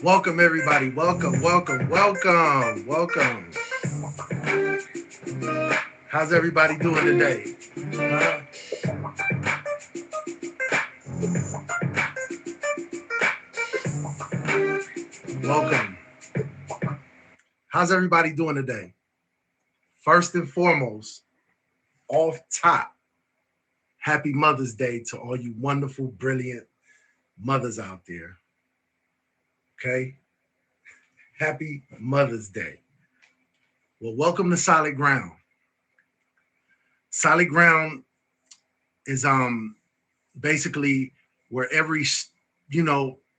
Welcome, everybody. Welcome, welcome, welcome, welcome. How's everybody doing today? Huh? Welcome. How's everybody doing today? First and foremost, off top, happy Mother's Day to all you wonderful, brilliant mothers out there. Okay? Happy Mother's Day. Well, welcome to Solid Ground. Solid Ground is basically where every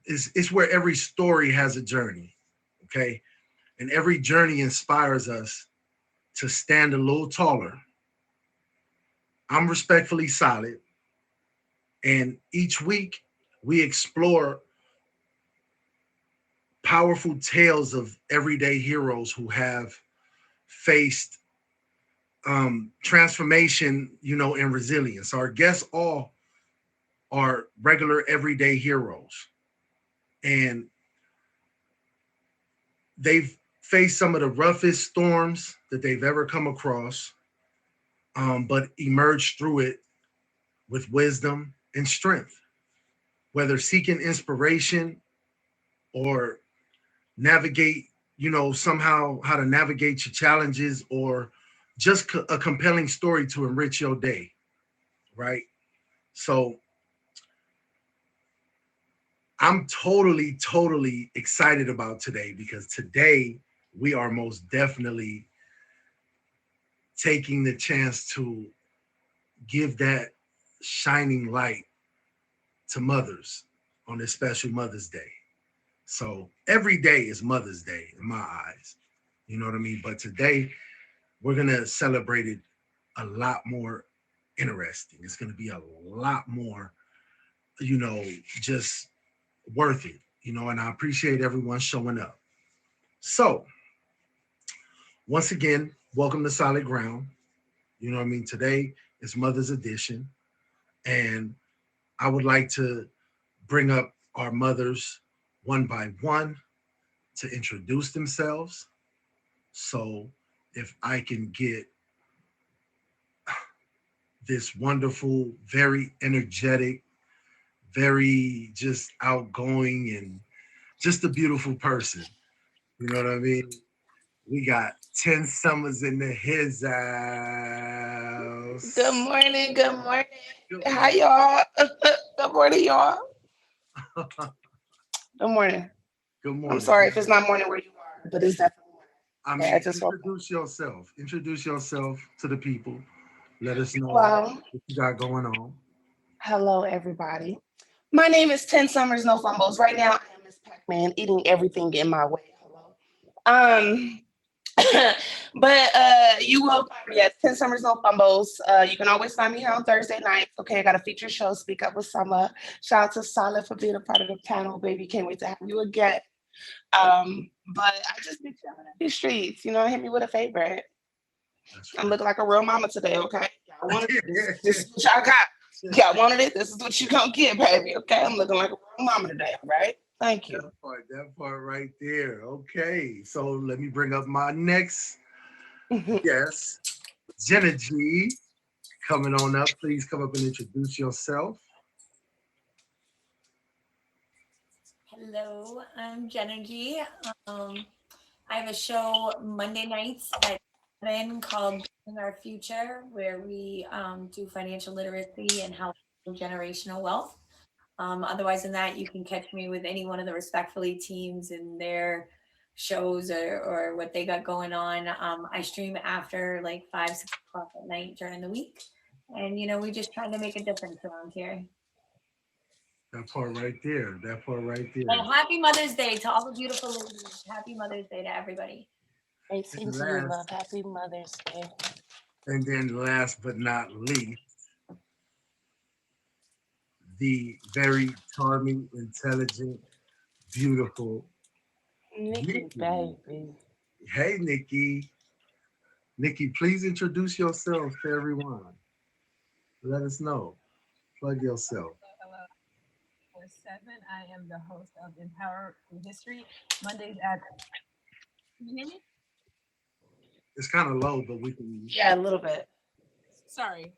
it's where every story has a journey. Okay? And every journey inspires us to stand a little taller. I'm respectfully solid. And each week we explore powerful tales of everyday heroes who have faced transformation, and resilience. Our guests all are regular everyday heroes. And they've faced some of the roughest storms that they've ever come across, but emerged through it with wisdom and strength. Whether seeking inspiration or navigate, somehow how to navigate your challenges, or just a compelling story to enrich your day, right? So I'm totally, totally excited about today because today we are most definitely taking the chance to give that shining light to mothers on this special Mother's Day. So every day is Mother's Day in my eyes. You know what I mean? But today we're going to celebrate it a lot more interesting. It's going to be a lot more, just worth it, and I appreciate everyone showing up. So, once again, welcome to Solid Ground. You know what I mean? Today is Mother's Edition. And I would like to bring up our mothers one by one to introduce themselves. So, if I can get this wonderful, very energetic, very just outgoing, and just a beautiful person. You know what I mean? We got 10 Summers in the his Good house. morning. Good morning. Good How morning. y'all? Good morning, y'all. Good morning. Good I'm morning. sorry Good if it's morning. not morning where you are, but it's definitely morning. I Okay, I mean, just woke up. introduce yourself. Introduce yourself to the people. Let us know Well, what you got going on. hello, everybody. My name is 10 Summers, no fumbles. Right now, I am Miss Pac-Man, eating everything in my way. Hello. Um, but you will find me at 10 Summers, no fumbles. You can always find me here on Thursday nights. Okay, I got a feature show, Speak Up with Summer. Shout out to Solid for being a part of the panel, baby. Can't wait to have you again. But I just be chilling in these streets. Hit me with a favorite. That's I'm right. looking like a real mama today, okay? Y'all wanted it. This is what y'all got. Y'all wanted it. This is what you gonna get, baby. Okay? I'm looking like a real mama today, all right? Thank you. That part right there. Okay. So let me bring up my next guest, Jenna G. Coming on up. Please come up and introduce yourself. Hello, I'm Genergy. Um, I have a show Monday nights at 7 called Building Our Future, where we do financial literacy and how to build generational wealth. Otherwise than that, you can catch me with any one of the Respectfully teams in their shows or what they got going on. I stream after like 5, 6 o'clock at night during the week. And, we just trying to make a difference around here. That part right there. That part right there. And happy Mother's Day to all the beautiful ladies. Happy Mother's Day to everybody. Hey, same And to you, last, love. Happy Mother's Day. and then last but not least, the very charming, intelligent, beautiful Nikki, baby. Hey, Nikki. Nikki, please introduce yourself to everyone. Let us know. Plug yourself. Hello, 47. I am the host of Empower Through History, Mondays at. Can you hear me? It's kind of low, but we can. Yeah, a little bit. Sorry.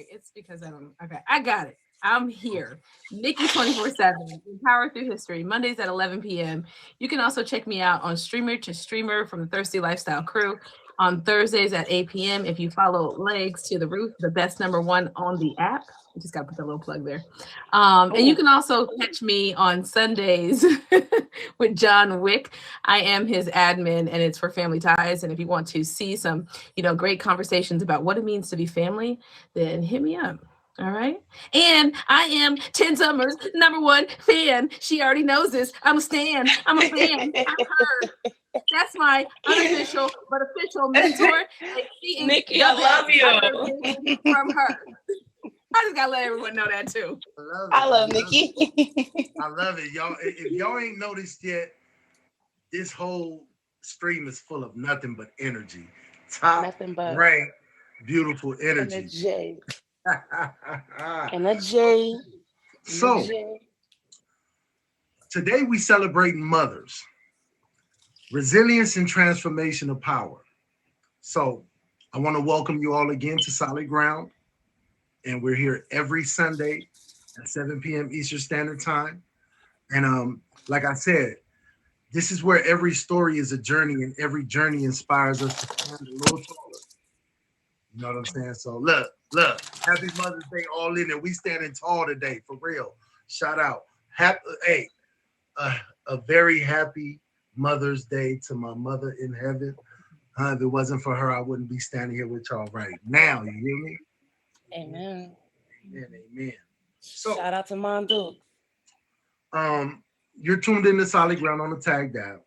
It's because I'm okay. I got it. I'm here. Nikki 24/7, Empower Through History, Mondays at 11 p.m. You can also check me out on Streamer to Streamer from the Thirsty Lifestyle Crew on Thursdays at 8 p.m. If you follow Legs to the Roof, the best number one on the app. I just got to put that little plug there. And you can also catch me on Sundays with John Wick. I am his admin, and it's for Family Ties. And if you want to see some, great conversations about what it means to be family, then hit me up. All right. And I am 10 Summers' number one fan. She already knows this. I'm a stan. I'm a fan. I'm her. That's my unofficial but official mentor. Nikki, I love you. From her. I just gotta let everyone know that too. I love Nikki. I love it, y'all. If y'all ain't noticed yet, this whole stream is full of nothing but energy. Nothing but rank, beautiful and a energy. J. And a J. So today we celebrating mothers, resilience and transformation of power. So I want to welcome you all again to Solid Ground. And we're here every Sunday at 7 p.m. Eastern Standard Time. And like I said, this is where every story is a journey, and every journey inspires us to stand a little taller. You know what I'm saying? So look, happy Mother's Day all in there. We standing tall today, for real. Shout out. A very happy Mother's Day to my mother in heaven. If it wasn't for her, I wouldn't be standing here with y'all right now. You hear me? Amen. Amen. So shout out to Mom Duke. You're tuned in to Solid Ground on the Tag Dab.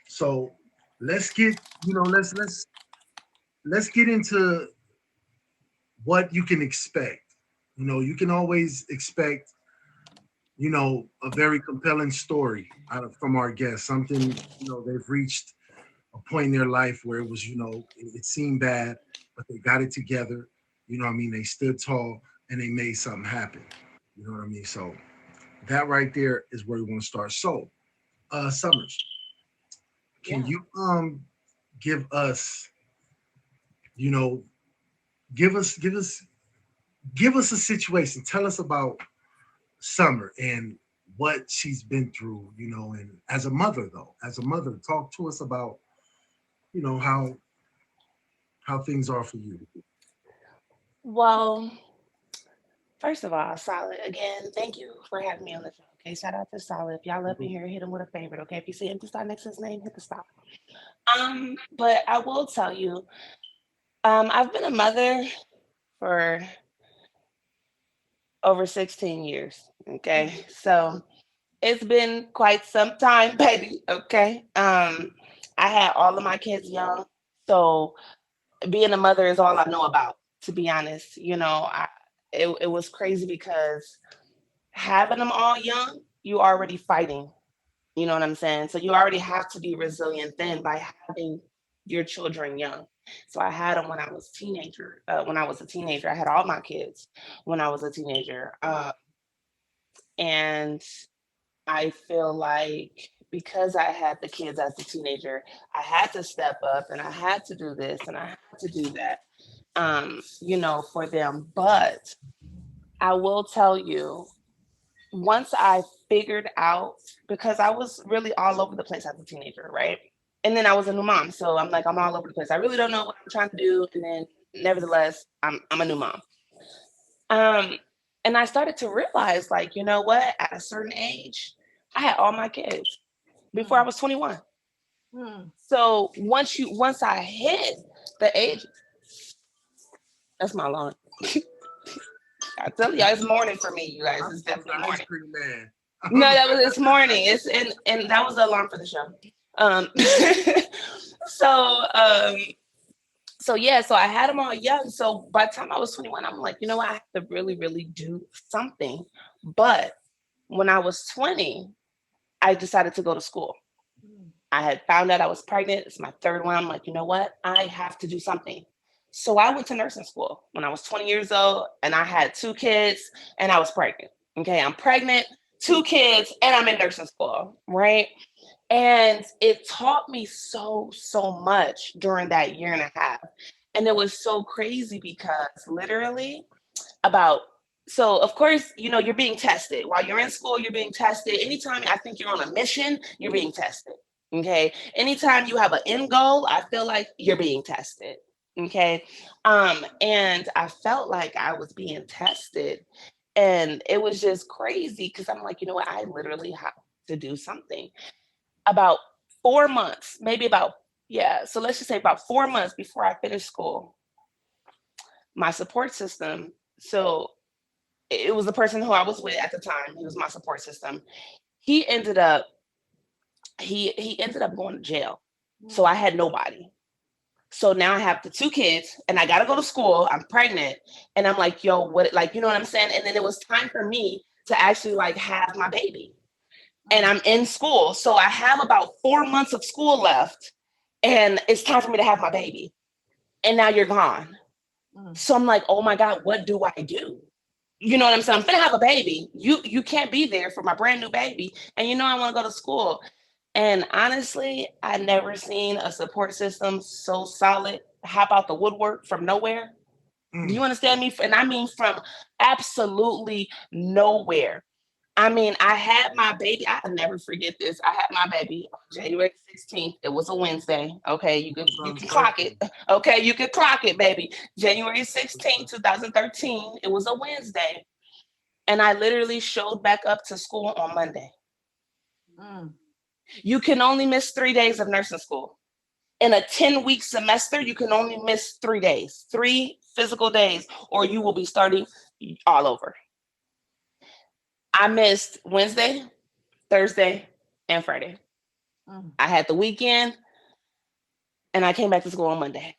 So let's get, let's get into what you can expect. You can always expect, a very compelling story from our guests. Something, they've reached a point in their life where it was, it seemed bad, but they got it together. They stood tall and they made something happen. You know what I mean? So that right there is where we want to start. So, Summers, can you give us, give us a situation. Tell us about Summer and what she's been through, and as a mother, talk to us about, how things are for you. Well, first of all, Solid, again, thank you for having me on the show. Okay, shout out to Solid. If y'all up in here, hit him with a favorite. Okay, if you see empty stop next to his name, hit the stop. But I will tell you, I've been a mother for over 16 years. Okay, so it's been quite some time, baby. Okay, I had all of my kids young, so being a mother is all I know about. To be honest, it was crazy because having them all young, you already fighting. You know what I'm saying? So you already have to be resilient then by having your children young. So I had them when I was teenager. When I was a teenager, I had all my kids when I was a teenager, and I feel like because I had the kids as a teenager, I had to step up and I had to do this and I had to do that, for them. But I will tell you, once I figured out, because I was really all over the place as a teenager, right? And then I was a new mom. So I'm like, I'm all over the place. I really don't know what I'm trying to do. And then nevertheless, I'm a new mom. And I started to realize, like, you know what? At a certain age, I had all my kids before I was 21. So once I hit the age, that's my alarm. I tell you, it's morning for me, you guys. It's definitely morning. Man. No, that was this morning. It's and that was the alarm for the show. So I had them all young. So by the time I was 21, I'm like, you know what? I have to really, really do something. But when I was 20, I decided to go to school. I had found out I was pregnant. It's my third one. I'm like, you know what? I have to do something. So I went to nursing school when I was 20 years old and I had 2 kids and I was pregnant. Okay, I'm pregnant, 2 kids, and I'm in nursing school, right? And it taught me so much during that year and a half. And it was so crazy because literally about so of course, you're being tested. While you're in school, you're being tested. Anytime I think you're on a mission, you're being tested. Okay. Anytime you have an end goal, I feel like you're being tested. Okay. And I felt like I was being tested. And it was just crazy because I'm like, you know what? I literally have to do something. About 4 months, maybe about, yeah. So let's just say about 4 months before I finished school, my support system. So it was the person who I was with at the time. He was my support system. He ended up he ended up going to jail. So I had nobody. So now I have the 2 kids and I got to go to school. I'm pregnant and I'm like, yo, what, like, you know what I'm saying? And then it was time for me to actually like have my baby and I'm in school. So I have about 4 months of school left and it's time for me to have my baby. And now you're gone. So I'm like, oh my God, what do I do? You know what I'm saying? I'm gonna have a baby. You can't be there for my brand new baby. And I want to go to school. And honestly, I never seen a support system so solid hop out the woodwork from nowhere. Do you understand me? And I mean from absolutely nowhere. I mean, I had my baby. I'll never forget this. I had my baby on January 16th. It was a Wednesday. Okay, you can clock it. Okay, you can clock it, baby. January 16th, 2013. It was a Wednesday. And I literally showed back up to school on Monday. You can only miss 3 days of nursing school. In a 10-week semester, you can only miss 3 days, 3 physical days, or you will be starting all over. I missed Wednesday, Thursday, and Friday. I had the weekend, and I came back to school on Monday.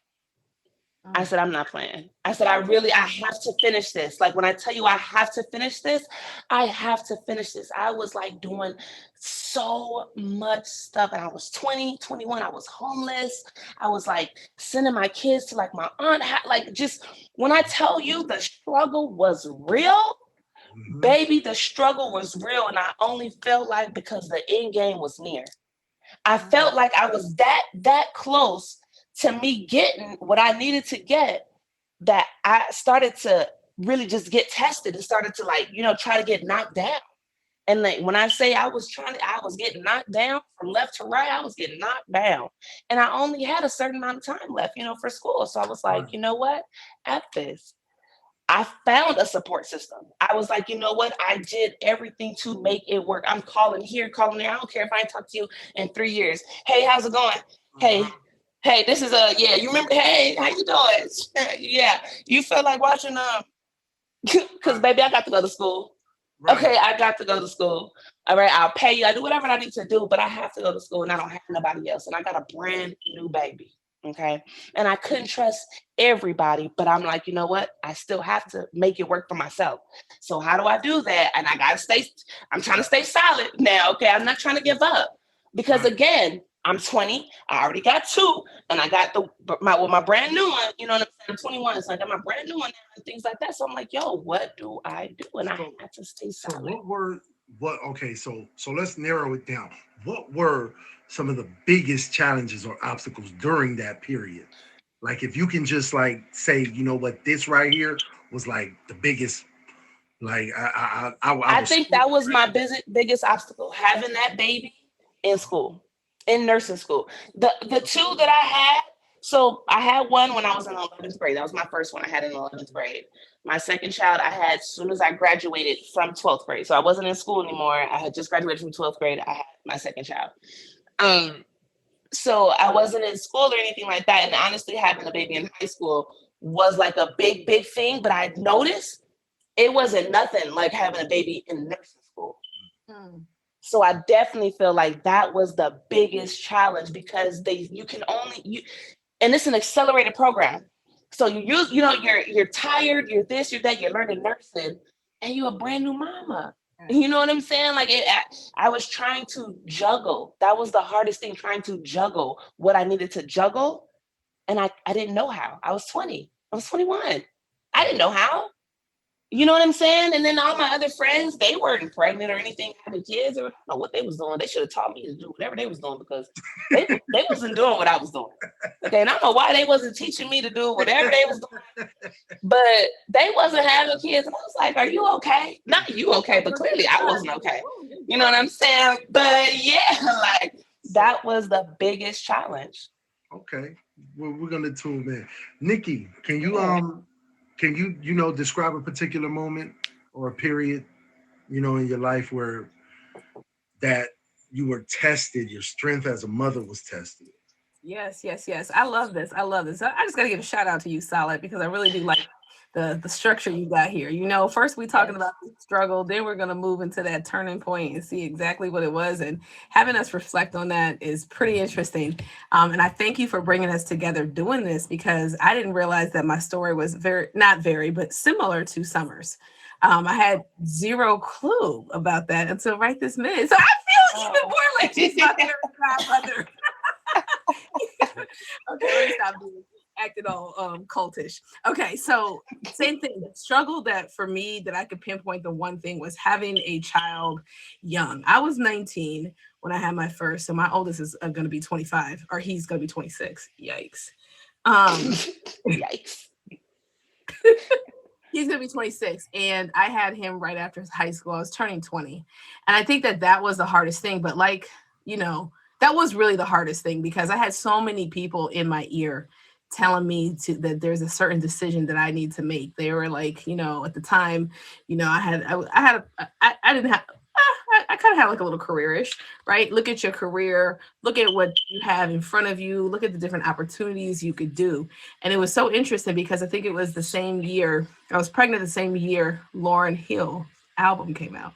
I said, I'm not playing. I said, I have to finish this. Like when I tell you I have to finish this, I have to finish this. I was like doing so much stuff. And I was 20, 21. I was homeless. I was like sending my kids to like my aunt. Like just when I tell you the struggle was real, baby, the struggle was real. And I only felt like because the end game was near. I felt like I was that close to me getting what I needed to get, that I started to really just get tested and started to like, try to get knocked down. And like, when I say I was getting knocked down from left to right, I was getting knocked down. And I only had a certain amount of time left, for school. So I was like, you know what? F this. I found a support system. I was like, you know what? I did everything to make it work. I'm calling here, calling there. I don't care if I ain't talked to you in 3 years. Hey, how's it going? Hey, this is you remember, hey, how you doing? Yeah, you feel like watching, because baby, I got to go to school. Right. Okay, I got to go to school. All right, I'll pay you. I do whatever I need to do, but I have to go to school and I don't have nobody else. And I got a brand new baby. Okay. And I couldn't trust everybody, but I'm like, you know what? I still have to make it work for myself. So how do I do that? And I'm trying to stay solid now. Okay. I'm not trying to give up because again, I'm 20. I already got 2 and I got my brand new one, you know what I'm saying? I'm 21. So I got my brand new one and things like that. So I'm like, yo, what do I do? And I had to stay solid. So let's narrow it down. What were some of the biggest challenges or obstacles during that period? Like if you can just like say, you know what, this right here was like the biggest, like I think that was my biggest obstacle, having that baby in school, in nursing school. The 2 that I had, so I had one when I was in 11th grade. That was my first one I had in 11th grade. My second child I had as soon as I graduated from 12th grade. So I wasn't in school anymore. I had just graduated from 12th grade. I had my second child. So I wasn't in school or anything like that. And honestly, having a baby in high school was like a big thing. But I noticed it wasn't nothing like having a baby in nursing school. So I definitely feel like that was the biggest challenge because and it's an accelerated program. So you're tired, you're this, you're that, you're learning nursing, and you're a brand new mama. You know what I'm saying? Like I was trying to juggle. That was the hardest thing, trying to juggle what I needed to juggle. And I didn't know how. I was 20. I was 21. I didn't know how. You know what I'm saying? And then all my other friends, they weren't pregnant or anything, having kids, or I don't know what they was doing. They should have taught me to do whatever they was doing because they wasn't doing what I was doing. Okay, and I don't know why they wasn't teaching me to do whatever they was doing, but they wasn't having kids. And I was like, are you okay? Not you okay, but clearly I wasn't okay. You know what I'm saying? But yeah, like that was the biggest challenge. Okay, well, we're gonna tune in. Nikki, can you describe a particular moment or a period, in your life where that you were tested, your strength as a mother was tested? Yes, yes, yes. I love this. I love this. I just gotta give a shout out to you, Solid, because I really do like the structure you got here. First we talking about the struggle, then we're gonna move into that turning point and see exactly what it was. And having us reflect on that is pretty interesting. And I thank you for bringing us together doing this because I didn't realize that my story was not very, but similar to Summer's. I had zero clue about that until right this minute. So I feel even more like she's my godmother. Okay, let me stop being acting all cultish. Okay, so same thing. The struggle that for me that I could pinpoint, the one thing was having a child young. I was 19 when I had my first, so my oldest is going to be 25, or he's going to be 26. Yikes. Yikes. He's going to be 26, and I had him right after high school. I was turning 20, and I think that was the hardest thing. But that was really the hardest thing because I had so many people in my ear telling me that there's a certain decision that I need to make. They were like, at the time, I kind of had like a little careerish, right? Look at your career, look at what you have in front of you, look at the different opportunities you could do. And it was so interesting because I think it was the same year, I was pregnant the same year Lauryn Hill album came out.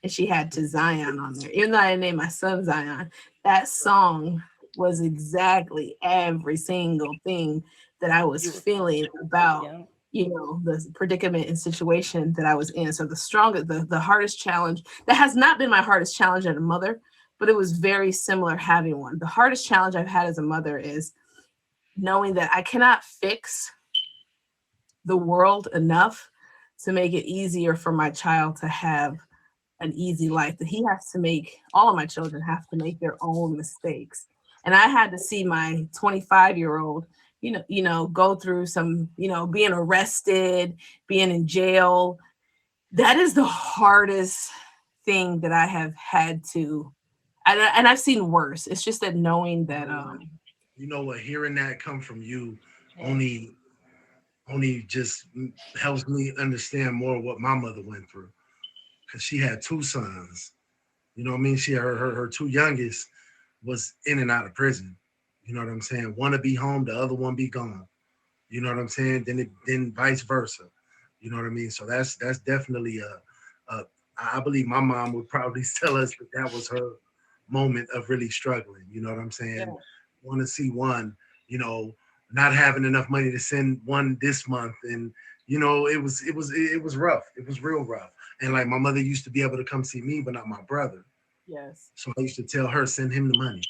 And she had To Zion on there. Even though I named my son Zion, that song was exactly every single thing that I was feeling about, the predicament and situation that I was in. So the hardest challenge, that has not been my hardest challenge as a mother, but it was very similar having one. The hardest challenge I've had as a mother is knowing that I cannot fix the world enough to make it easier for my child to have an easy life, that all of my children have to make their own mistakes. And I had to see my 25-year-old, go through some, being arrested, being in jail. That is the hardest thing that I have had to, and I've seen worse. It's just that knowing that, hearing that come from you only just helps me understand more what my mother went through. Because she had two sons, She her two youngest was in and out of prison. You know what I'm saying? One to be home, the other one be gone. You know what I'm saying? Then vice versa. You know what I mean? So that's definitely I believe my mom would probably tell us that was her moment of really struggling. You know what I'm saying? Yeah. Want to see one, not having enough money to send one this month, and it was rough. It was real rough. And like my mother used to be able to come see me, but not my brother. Yes. So I used to tell her, send him the money.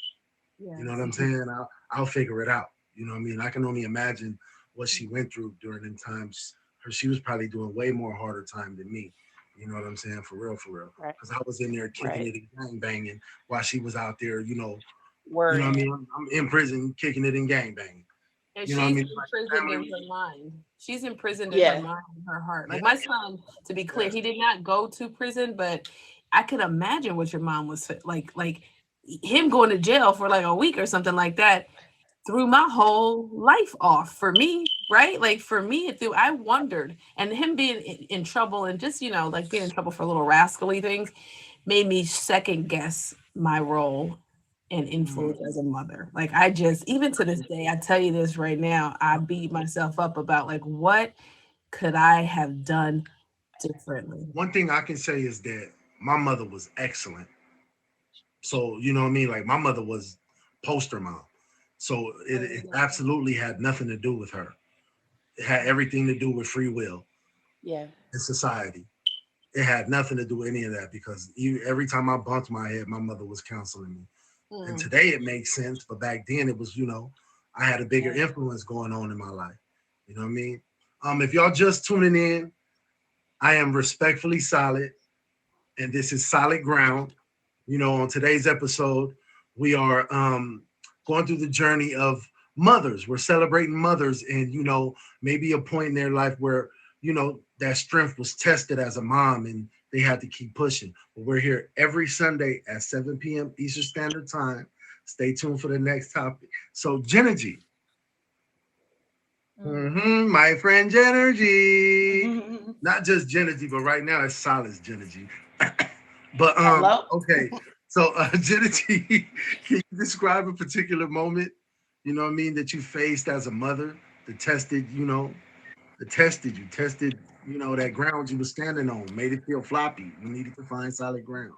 Yes. You know what I'm saying? I'll figure it out. You know what I mean? I can only imagine what she went through during them times. She was probably doing way more harder time than me. You know what I'm saying? For real. Because I was in there kicking it and gang banging while she was out there, Word. You know what I mean? I'm in prison kicking it and gang banging. And you know what I mean? Imprisoned in her mind. She's imprisoned in her mind and her heart. Like my son, to be clear, he did not go to prison, but I could imagine what your mom was like him going to jail for like a week or something like that threw my whole life off for me, right? Like for me, I wondered, and him being in trouble and just, like being in trouble for little rascally things made me second guess my role and influence as a mother. Like even to this day, I tell you this right now, I beat myself up about like, what could I have done differently? One thing I can say is that my mother was excellent. So, you know what I mean? Like my mother was poster mom. So it absolutely had nothing to do with her. It had everything to do with free will. Yeah. And society. it had nothing to do with any of that because every time I bumped my head, my mother was counseling me. And today it makes sense, but back then it was, I had a bigger influence going on in my life. You know what I mean? If y'all just tuning in, I am respectfully solid, and this is solid ground. On today's episode, we are going through the journey of mothers. We're celebrating mothers, and maybe a point in their life where that strength was tested as a mom, and they had to keep pushing. But we're here every Sunday at 7 p.m. Eastern Standard Time. Stay tuned for the next topic. So, Jenergy. My friend Jenergy. Not just Jenergy, but right now it's Solace Jenergy. But okay. So Jenergy, can you describe a particular moment, that you faced as a mother that tested you, that ground you were standing on, made it feel floppy. You needed to find solid ground.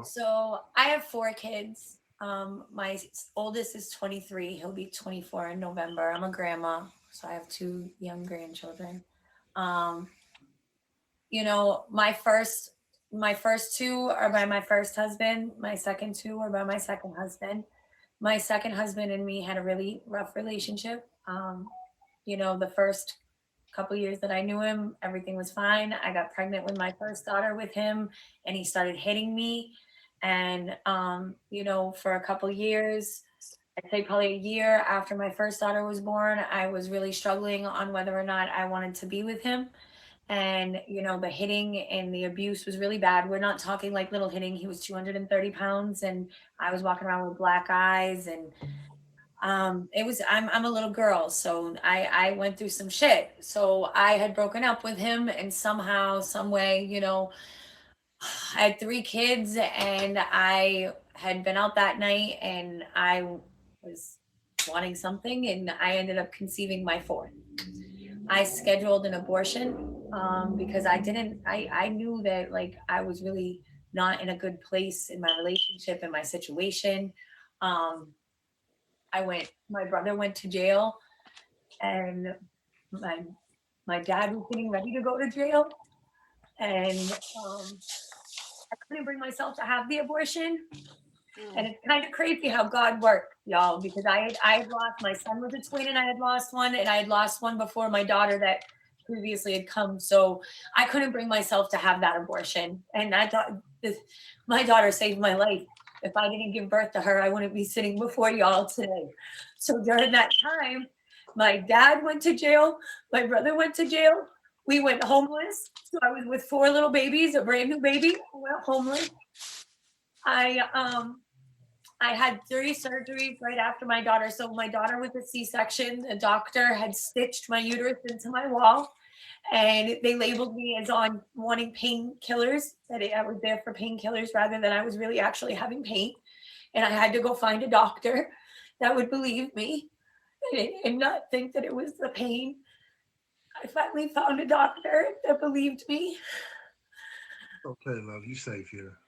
So I have 4 kids. My oldest is 23. He'll be 24 in November. I'm a grandma, so I have 2 young grandchildren. My first 2 are by my first husband. My second 2 are by my second husband. My second husband and me had a really rough relationship. The first couple years that I knew him, everything was fine. I got pregnant with my first daughter with him, and he started hitting me. And, for a couple years, I'd say probably a year after my first daughter was born, I was really struggling on whether or not I wanted to be with him. And, the hitting and the abuse was really bad. We're not talking like little hitting. He was 230 pounds and I was walking around with black eyes, and I'm a little girl, so I went through some shit. So I had broken up with him, and somehow, some way, I had 3 kids, and I had been out that night, and I was wanting something, and I ended up conceiving my 4th. I scheduled an abortion because I knew that I was really not in a good place in my relationship and my situation. My brother went to jail, and my dad was getting ready to go to jail, and I couldn't bring myself to have the abortion. And it's kind of crazy how God worked, y'all, because I had lost, my son was a twin, and I had lost one, and I had lost one before my daughter that previously had come. So I couldn't bring myself to have that abortion. And I thought my daughter saved my life. If I didn't give birth to her, I wouldn't be sitting before y'all today. So during that time, my dad went to jail. My brother went to jail. We went homeless. So I was with 4 little babies, a brand new baby. I went homeless. I had 3 surgeries right after my daughter. So my daughter was a C-section. The doctor had stitched my uterus into my wall, and they labeled me as on wanting painkillers, that I was there for painkillers rather than I was really actually having pain. And I had to go find a doctor that would believe me and not think that it was the pain. I finally found a doctor that believed me. Okay, love, you safe here.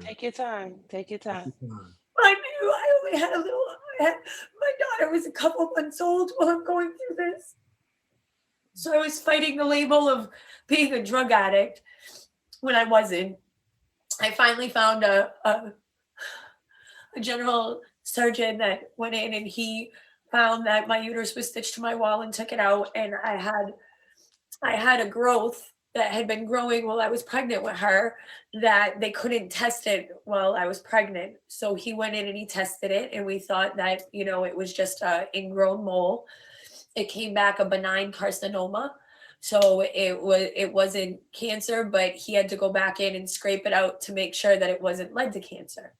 Take your time. Take your time. I knew I only had a little. My daughter was a couple months old while I'm going through this. So I was fighting the label of being a drug addict when I wasn't. I finally found a general surgeon that went in, and he found that my uterus was stitched to my wall and took it out. And I had a growth that had been growing while I was pregnant with her that they couldn't test it while I was pregnant. So he went in and he tested it, and we thought that, it was just an ingrown mole. It came back a benign carcinoma. So it wasn't cancer, but he had to go back in and scrape it out to make sure that it wasn't led to cancer.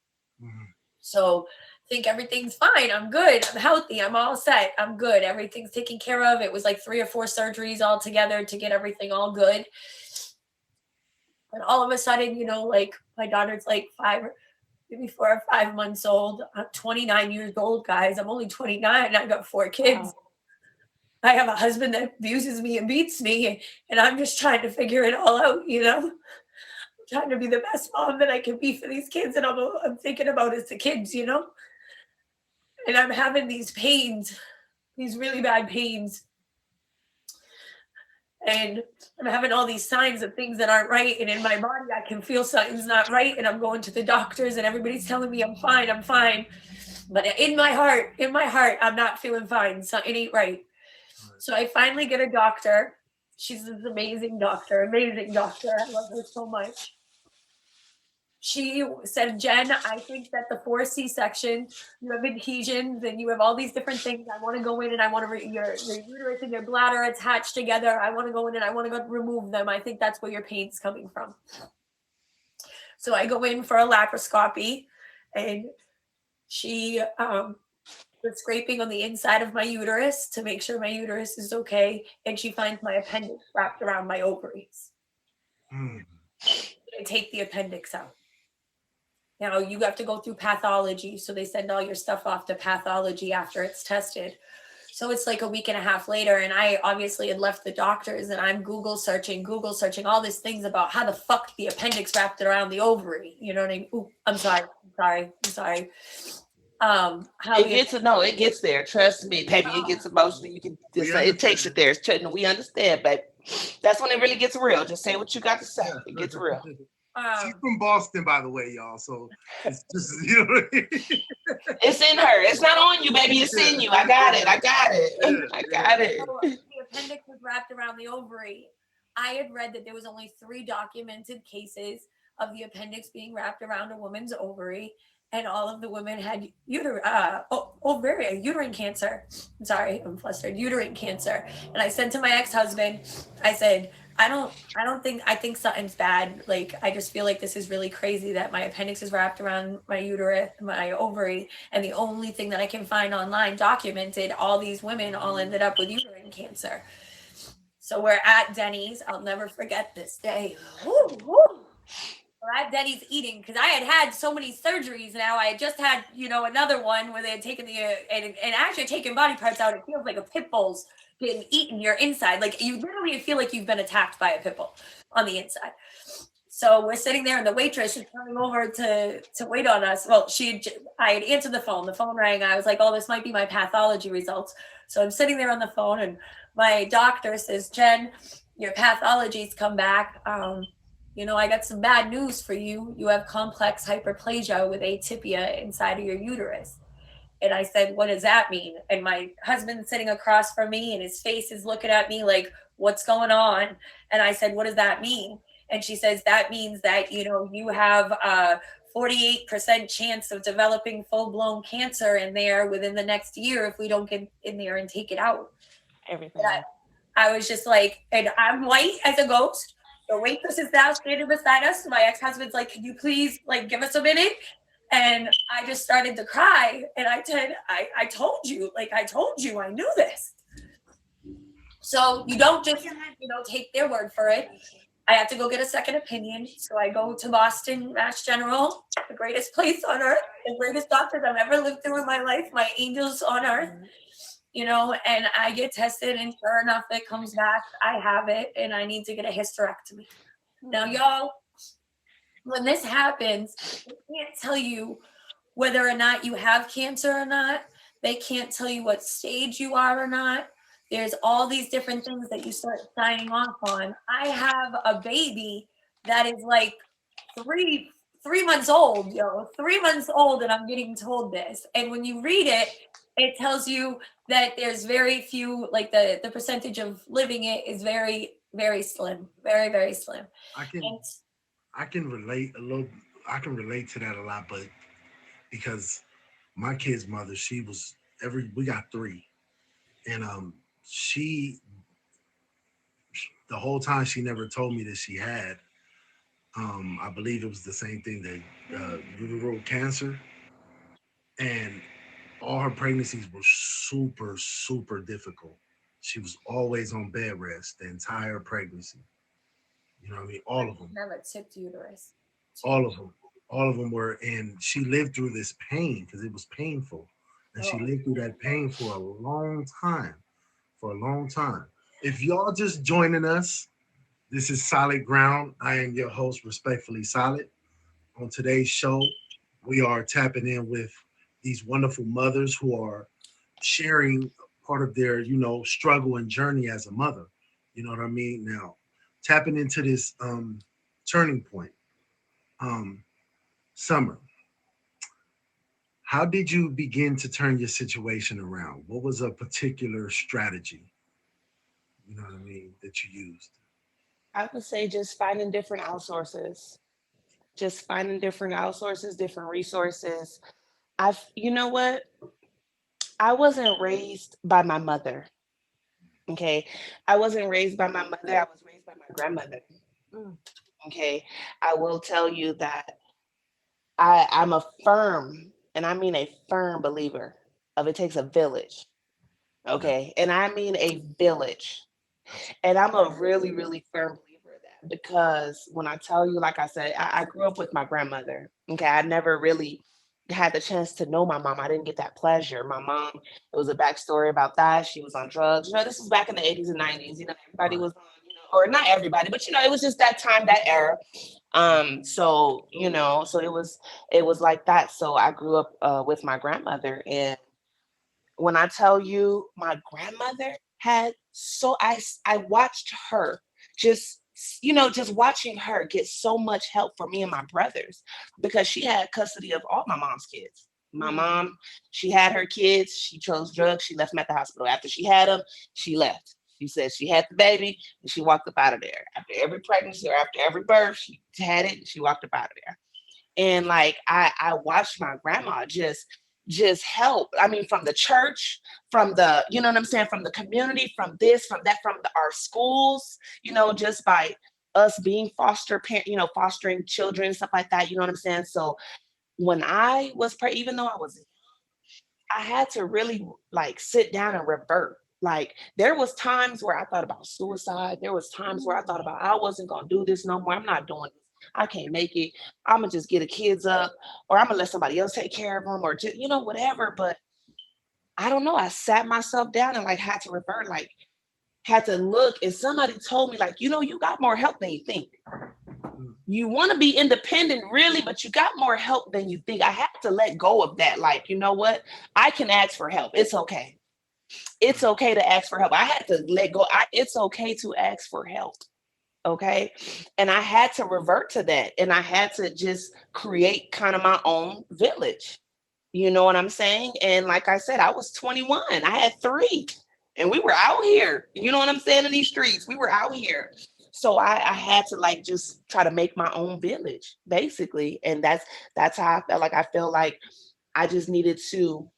Mm-hmm. So think everything's fine. I'm good. I'm healthy. I'm all set. I'm good. Everything's taken care of. It was like 3 or 4 surgeries all together to get everything all good. And all of a sudden, my daughter's like maybe 4 or 5 months old. I'm 29 years old, guys. I'm only 29. I got 4 kids. Wow. I have a husband that abuses me and beats me, and I'm just trying to figure it all out, I'm trying to be the best mom that I can be for these kids, and I'm thinking about is the kids, And I'm having these pains, these really bad pains. and I'm having all these signs of things that aren't right. And in my body, I can feel something's not right. And I'm going to the doctors and everybody's telling me I'm fine, I'm fine. But in my heart, I'm not feeling fine. Something ain't right. So I finally get a doctor. She's this amazing doctor. I love her so much. She said, Jen, I think that the 4 C-section, you have adhesions and you have all these different things. I want to go in and I want to your uterus and your bladder attached together. I want to go in and I want to go remove them. I think that's where your pain's coming from. So I go in for a laparoscopy, and she was scraping on the inside of my uterus to make sure my uterus is okay. And she finds my appendix wrapped around my ovaries. I take the appendix out. Now you have to go through pathology. So they send all your stuff off to pathology after it's tested. So it's like a week and a half later. And I obviously had left the doctors, and I'm Google searching all these things about how the fuck the appendix wrapped it around the ovary. You know what I mean? Ooh, I'm sorry. It gets there. Trust me, baby. It gets emotional. You can just say it takes it there. We understand, baby. That's when it really gets real. Just say what you got to say. It gets real. She's from Boston, by the way, y'all. So it's just, you know. It's in her. It's not on you, baby. It's in you. I got it. So the appendix was wrapped around the ovary. I had read that there was only 3 documented cases of the appendix being wrapped around a woman's ovary, and all of the women had uterine cancer. I'm sorry, I'm flustered. Uterine cancer. And I said to my ex-husband, I said, I think something's bad. Like, I just feel like this is really crazy that my appendix is wrapped around my uterus, my ovary. And the only thing that I can find online documented, all these women all ended up with uterine cancer. So we're at Denny's. I'll never forget this day. Woo, woo. We're at Denny's eating, because I had so many surgeries. Now I had just had, another one where they had taken and actually taken body parts out. It feels like a pit bull's getting eaten your inside. Like, you literally feel like you've been attacked by a pit bull on the inside. So we're sitting there, and the waitress is coming over to wait on us. Well, I had answered the phone rang. I was like, oh, this might be my pathology results. So I'm sitting there on the phone, and my doctor says, Jen, your pathology's come back. I got some bad news for you. You have complex hyperplasia with atypia inside of your uterus. And I said, what does that mean? And my husband's sitting across from me, and his face is looking at me like, what's going on? And I said, what does that mean? And she says, that means that, you have a 48% chance of developing full-blown cancer in there within the next year if we don't get in there and take it out. Everything. I was just like, and I'm white as a ghost. The waitress is now standing beside us. My ex-husband's like, can you please give us a minute? And I just started to cry. And I said, I told you, I knew this. So you don't just, take their word for it. I have to go get a second opinion. So I go to Boston Mass General, the greatest place on earth, the greatest doctors I've ever lived through in my life, my angels on earth. And I get tested, and sure enough, it comes back. I have it, and I need to get a hysterectomy. Now, y'all, when this happens, they can't tell you whether or not you have cancer or not. They can't tell you what stage you are or not. There's all these different things that you start signing off on. I have a baby that is like three months old, 3 months old, and I'm getting told this. And when you read it, it tells you that there's very few, like the percentage of living it is very, very slim, very, very slim. I can relate a little. I can relate to that a lot, but because my kid's mother, we got 3, and the whole time she never told me that she had. I believe it was the same thing, that uterine cancer, and all her pregnancies were super, super difficult. She was always on bed rest the entire pregnancy. You know what I mean? All of them. Never tipped uterus. All of them were, and she lived through this pain because it was painful. And she lived through that pain for a long time. If y'all just joining us, this is Solid Ground. I am your host, Respectfully Solid. On today's show, we are tapping in with these wonderful mothers who are sharing part of their, struggle and journey as a mother. You know what I mean? Now, tapping into this turning point, um, Summer, how did you begin to turn your situation around? What was a particular strategy, you know what I mean, that you used? I would say just finding different outsources, just finding different outsources, different resources. You know what? I wasn't raised by my mother. Okay. I wasn't raised by my mother. I was raised by my grandmother. Mm. Okay. I will tell you that I'm a firm, and I mean a firm believer of it takes a village. Yeah, Okay. And I mean a village. absolutely. And I'm a really, really firm believer of that because when I tell you, like I said, I grew up with my grandmother. Okay. I never really had the chance to know my mom. I didn't get that pleasure. My mom, it was a backstory about that. She was on drugs. You know, this was back in the 80s and 90s. You know, everybody Right. was on, or not everybody, but it was just that time, that era. So, so it was like that. So I grew up with my grandmother, and when I tell you my grandmother had so I watched her just just watching her get so much help for me and my brothers because she had custody of all my mom's kids. My Mm. mom, she had her kids, she chose drugs, she left them at the hospital. After she had them, she left. She said she had the baby and she walked up out of there. After every pregnancy or after every birth, she had it and she walked up out of there. And like I watched my grandma just help. I mean, from the church, from the, you know what I'm saying, from the community, from this, from that, from our schools, just by us being foster parent, fostering children, stuff like that, you know what I'm saying? So when I was even though I had to really like sit down and revert. Like there was times where I thought about suicide. There was times where I thought about I wasn't gonna do this no more. I'm not doing this. I can't make it. I'm gonna just get the kids up, or I'm gonna let somebody else take care of them, or just whatever. But I don't know. I sat myself down and like had to revert. Like had to look, and somebody told me like, you got more help than you think. Mm. You want to be independent, really, but you got more help than you think. I had to let go of that. Like, you know what? I can ask for help. It's okay. It's Right. okay to ask for help. I had to let go. It's okay to ask for help. Okay. And I had to revert to that. And I had to just create kind of my own village. You know what I'm saying? And like I said, I was 21. I had three. And we were out here. You know what I'm saying? In these streets. We were out here. So I had to like just try to make my own village, basically. And that's how I felt. Like I feel like I just needed to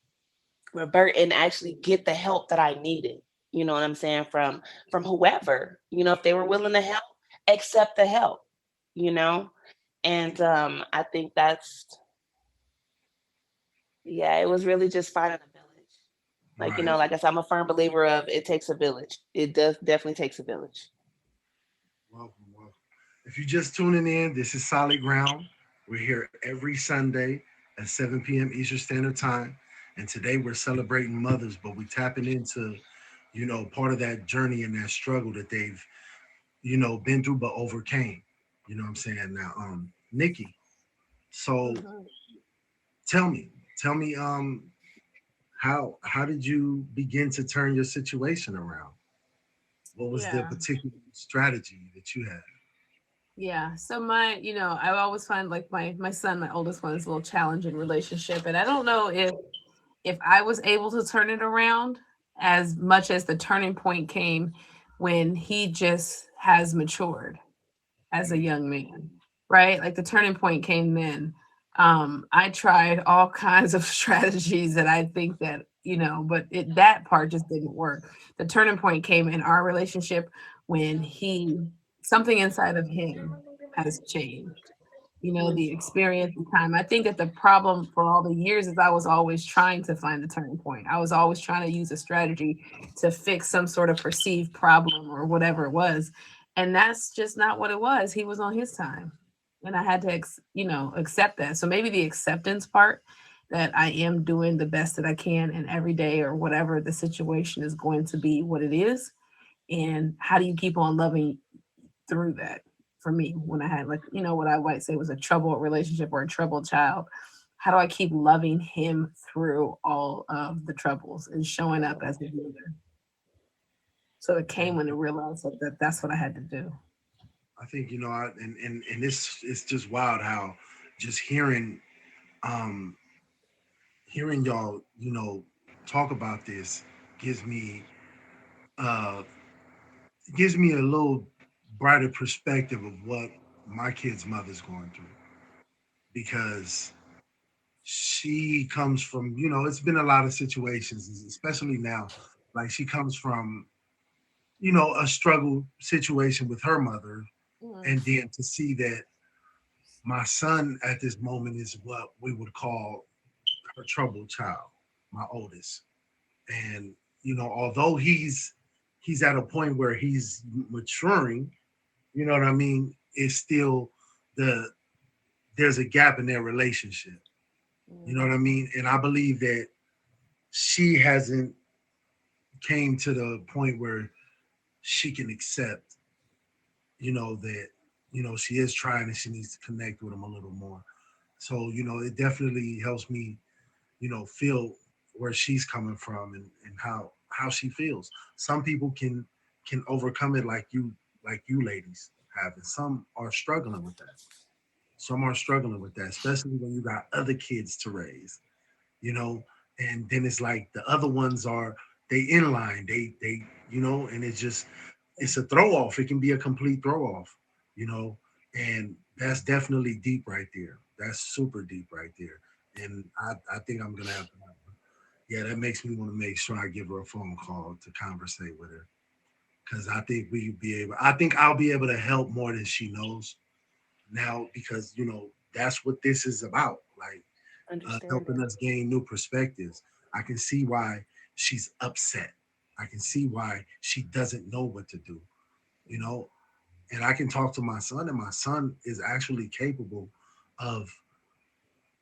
revert and actually get the help that I needed. You know what I'm saying? From whoever, if they were willing to help, accept the help, you know? And I think that's yeah, it was really just finding a village. Like, Right. like I said, I'm a firm believer of it takes a village. It does definitely takes a village. Welcome, welcome. If you're just tuning in, this is Solid Ground. We're here every Sunday at 7 p.m. Eastern Standard Time. And today we're celebrating mothers, but we tapping into, part of that journey and that struggle that they've, been through but overcame. You know what I'm saying? Now, Nikki, so Mhm. tell me, how did you begin to turn your situation around? What was the Yeah. particular strategy that you had? Yeah. So my, I always find like my son, my oldest one, is a little challenging relationship. And I don't know if I was able to turn it around as much as the turning point came when he just has matured as a young man, right? Like the turning point came then. I tried all kinds of strategies that I think that, but that part just didn't work. The turning point came in our relationship when something inside of him has changed. The experience, the time. I think that the problem for all the years is I was always trying to find the turning point. I was always trying to use a strategy to fix some sort of perceived problem or whatever it was. And that's just not what it was. He was on his time. And I had to, accept that. So maybe the acceptance part, that I am doing the best that I can and every day or whatever the situation is going to be what it is. And how do you keep on loving through that? For me, when I had, like, what I might say was a troubled relationship or a troubled child, how do I keep loving him through all of the troubles and showing up as a mother? So it came when I realized that that's what I had to do. I think, and this it's just wild how just um hearing y'all, talk about this gives me uh gives me a little brighter perspective of what my kid's mother's going through, because she comes from, it's been a lot of situations, especially now, like she comes from, a struggle situation with her mother, Mm. and then to see that my son at this moment is what we would call her troubled child, my oldest. And although he's at a point where he's maturing, you know what I mean, it's still the there's a gap in their relationship. You know what I mean? And I believe that she hasn't came to the point where she can accept, that, she is trying and she needs to connect with him a little more. So, it definitely helps me, feel where she's coming from, and how she feels. Some people can overcome it like you ladies have, and some are struggling with that. Some are struggling with that, especially when you got other kids to raise, you know, and then it's like the other ones are they in line, and it's a throw off. It can be a complete throw off, you know, and that's definitely deep right there. That's super deep right there. And I think I'm gonna have to, yeah, that makes me want to make sure I give her a phone call to conversate with her, because I think I'll be able to help more than she knows now, because that's what this is about, like helping Understanding. us gain new perspectives. I can see why she's upset. I can see why she doesn't know what to do, you know. And I can talk to my son, and my son is actually capable of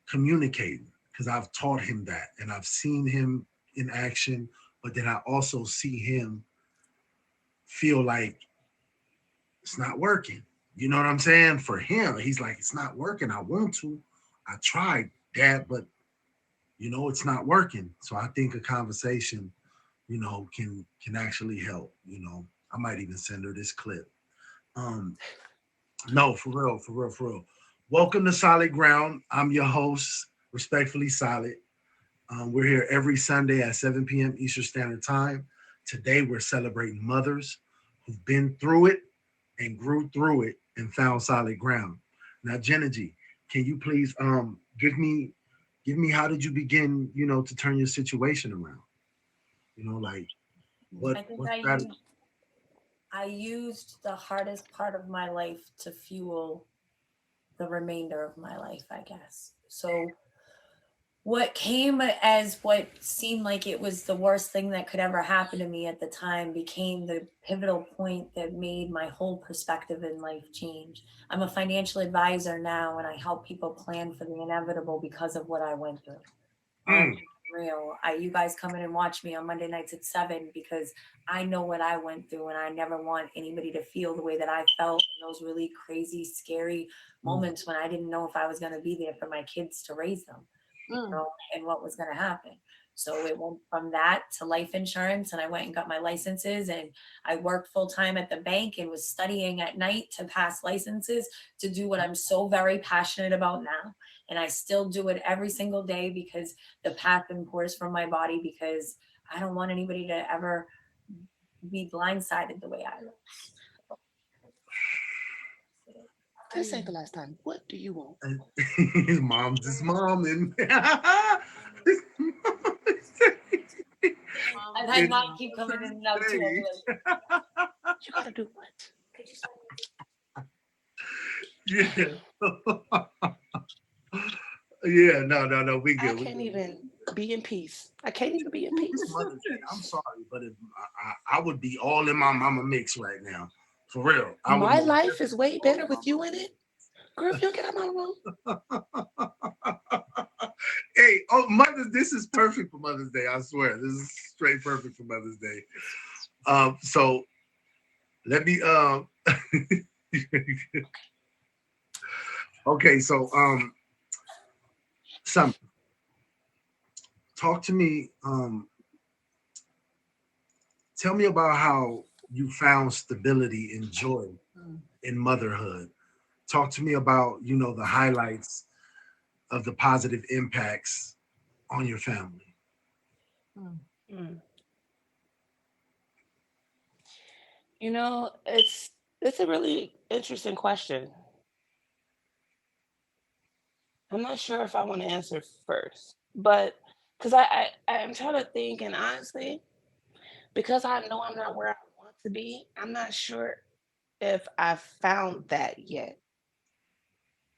communicating, because I've taught him that and I've seen him in action. But then I also see him feel like it's not working. You know what I'm saying? For him, he's like, it's not working. I want to. I tried, Dad, but it's not working. So I think a conversation, can actually help. I might even send her this clip. Um, no, for real, for real, for real. Welcome to Solid Ground. I'm your host, Respectfully Solid. We're here every Sunday at 7 p.m. Eastern Standard Time. Today we're celebrating mothers who've been through it and grew through it and found solid ground. Now, Jenna G, can you please give me how did you begin, to turn your situation around? Like I think what strategy? I used the hardest part of my life to fuel the remainder of my life, I guess. So what came as what seemed like it was the worst thing that could ever happen to me at the time became the pivotal point that made my whole perspective in life change. I'm a financial advisor now, and I help people plan for the inevitable because of what I went through. Mm, Real. You guys come in and watch me on Monday nights at 7 because I know what I went through, and I never want anybody to feel the way that I felt in those really crazy, scary mm, moments when I didn't know if I was going to be there for my kids to raise them, Mm. and what was going to happen. So it went from that to life insurance, and I went and got my licenses, and I worked full time at the bank and was studying at night to pass licenses to do what I'm so very passionate about now. And I still do it every single day because the passion pours from my body, because I don't want anybody to ever be blindsided the way I was. This ain't the last time. What do you want? and his mom's his mom, and I've had it's mom keep coming in and out too. Mother's I'm Day. like, You gotta do what? Yeah. Yeah, no, no, no, we I good, we can't good. even be in peace. I can't even be in It's peace. Mother's Day. I'm sorry, but if I would be all in my mama mix right now, for real. I would My most life definitely is be way all better in my with you in it. Girl, if you don't get out of my room. Hey, oh, this is perfect for Mother's Day. I swear, this is straight perfect for Mother's Day. So let me okay, so Summer, talk to me. Tell me about how you found stability and joy in motherhood. Talk to me about, the highlights of the positive impacts on your family. Mm. You know, it's a really interesting question. I'm not sure if I want to answer first, but because I'm trying to think, and honestly, because I know I'm not where I want to be, I'm not sure if I've found that yet.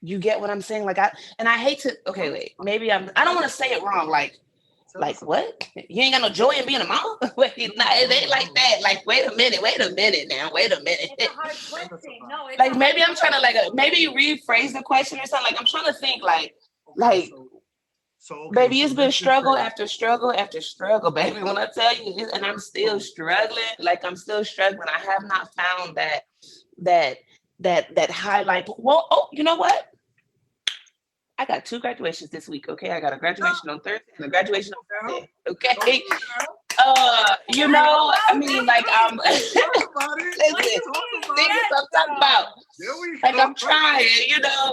You get what I'm saying? Like I hate to. Okay, wait. Maybe I don't want to say it wrong. Like what? You ain't got no joy in being a mom? Wait, nah, it ain't like that. Like wait a minute now. Wait a minute. It's a hard question. No, it's Like a maybe hard I'm trying to like maybe rephrase the question or something. Like I'm trying to think like Okay, baby, so it's been let's just struggle say, after struggle after struggle, baby. When I tell you, and I'm still struggling. Like I'm still struggling. I have not found that that highlight. Well, oh, you know what? I got two graduations this week. Okay, I got a graduation on Thursday and a graduation on Friday. Okay, I mean, like talk about it. listen, Talk see about it. what I'm talking about. There we Like go. I'm trying,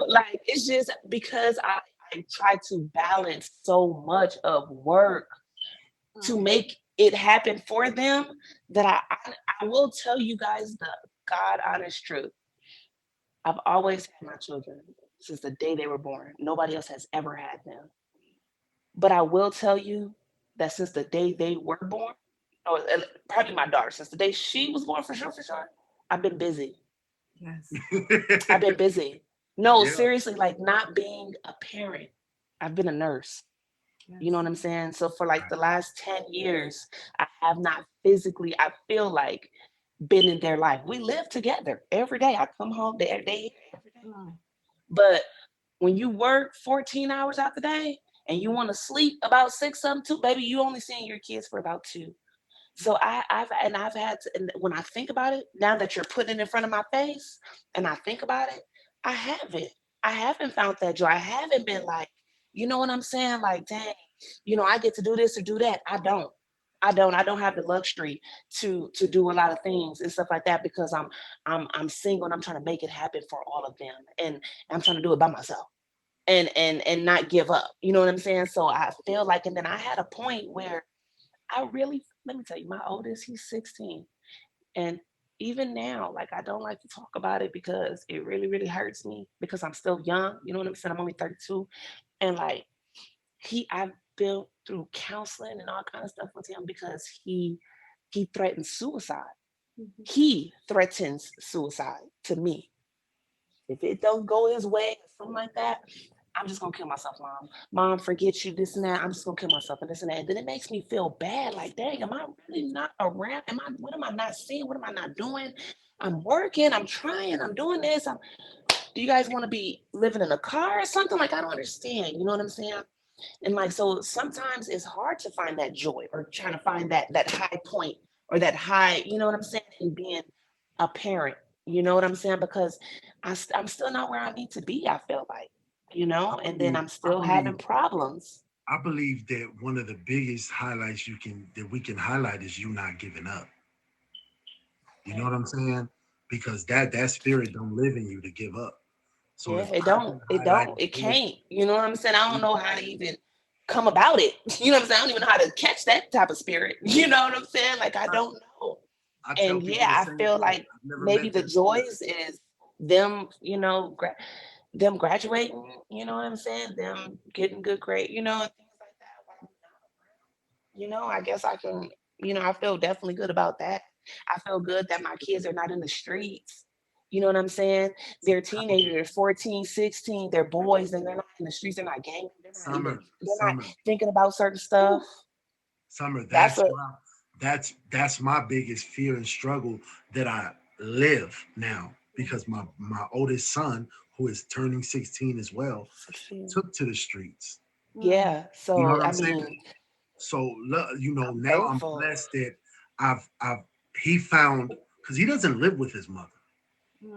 like it's just because I try to balance so much of work to make it happen for them that I will tell you guys the God honest truth. I've always had my children since the day they were born. Nobody else has ever had them. But I will tell you that since the day they were born, or probably my daughter, since the day she was born for sure, I've been busy. Yes. I've been busy. No, Yeah. seriously, like not being a parent. I've been a nurse. You know what I'm saying? So for like the last 10 years, I have not physically, I feel like, been in their life. We live together every day. I come home, they every day. But when you work 14 hours out the day and you want to sleep about 6 something too, baby, you only seeing your kids for about 2. So I've had to, and when I think about it, now that you're putting it in front of my face and I think about it, I haven't. I haven't found that joy. I haven't been like, you know what I'm saying? Like, dang, I get to do this or do that. I don't. I don't have the luxury to do a lot of things and stuff like that because I'm single and I'm trying to make it happen for all of them. And I'm trying to do it by myself and not give up. You know what I'm saying? So I feel like, and then I had a point where I really, let me tell you, my oldest, he's 16. And even now, like, I don't like to talk about it because it really, really hurts me because I'm still young. You know what I'm saying? I'm only 32. And like, I've been through counseling and all kind of stuff with him because he threatens suicide. He threatens suicide to me. If it don't go his way or something like that, I'm just gonna kill myself, mom. Mom, forget you, this and that. I'm just gonna kill myself and this and that. And then it makes me feel bad. Like, dang, am I really not around? What am I not seeing? What am I not doing? I'm working, I'm trying, I'm doing this. Do you guys want to be living in a car or something? Like, I don't understand. You know what I'm saying? And like, so sometimes it's hard to find that joy or trying to find that high point or that high, you know what I'm saying, in being a parent. You know what I'm saying? Because I'm still not where I need to be, I feel like, and then I'm I still having believe problems. I believe that one of the biggest highlights that we can highlight is you not giving up. You know what I'm saying? Because that spirit don't live in you to give up. So Yeah, if it I don't, can it highlight don't, it this, can't. You know what I'm saying? I don't know how to even come about it. You know what I'm saying? I don't even know how to catch that type of spirit. You know what I'm saying? Like, I I, don't know. I tell And people yeah, the I same feel thing. like I've never maybe met the that spirit. joys is them, them graduating, you know what I'm saying? Them getting good grade, and things like that. While I'm not around. I guess I can, I feel definitely good about that. I feel good that my kids are not in the streets. You know what I'm saying? They're teenagers, they're 14, 16, they're boys, and they're not in the streets, they're not gang, they're not Summer, thinking about certain stuff. Summer. That's a That's my biggest fear and struggle that I live now because my oldest son, who is turning 16 as well, took to the streets. yeah. You know So what I I'm saying? mean, So I'm now I'm thankful. blessed that I've he found because he doesn't live with his mother.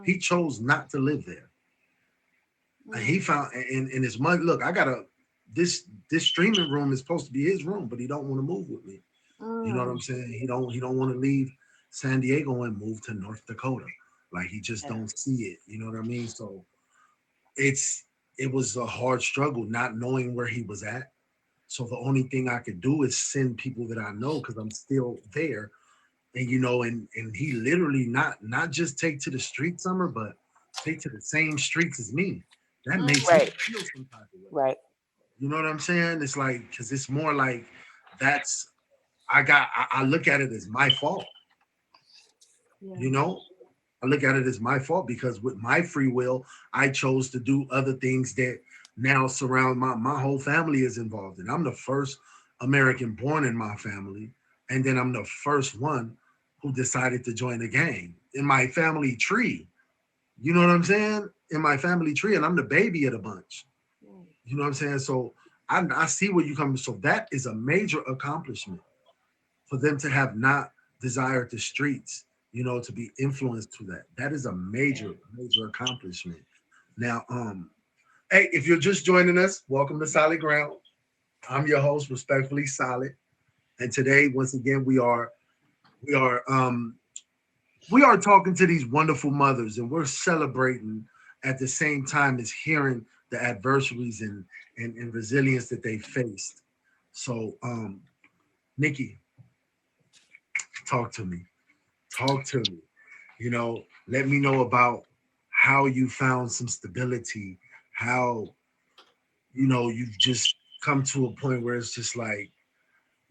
He chose not to live there. And he found in his mother. Look, I got this streaming room is supposed to be his room, but he don't want to move with me. You know what I'm saying? He don't want to leave. San Diego and moved to North Dakota. Like he just Yeah. don't see it. You know what I mean? So it's it was a hard struggle not knowing where he was at. So the only thing I could do is send people that I know because I'm still there. And and he literally not just take to the street summer, but take to the same streets as me. That makes me Right. feel some type of way. Right. You know what I'm saying? It's like because it's more like that's I look at it as my fault. Yeah. You know, I look at it as my fault because with my free will, I chose to do other things that now surround my whole family is involved in. I'm the first American born in my family, and then I'm the first one who decided to join the gang in my family tree. You know what I'm saying? In my family tree, and I'm the baby of the bunch. You know what I'm saying? So I see where you come. So that is a major accomplishment for them to have not desired the streets, to be influenced to that. That is a major, major accomplishment. Now, hey, if you're just joining us, welcome to Solid Ground. I'm your host, respectfully Solid. And today, once again, we are we are talking to these wonderful mothers and we're celebrating at the same time as hearing the adversaries and resilience that they faced. So Nikki, talk to me. Talk to me. Let me know about how you found some stability, how you've just come to a point where it's just like,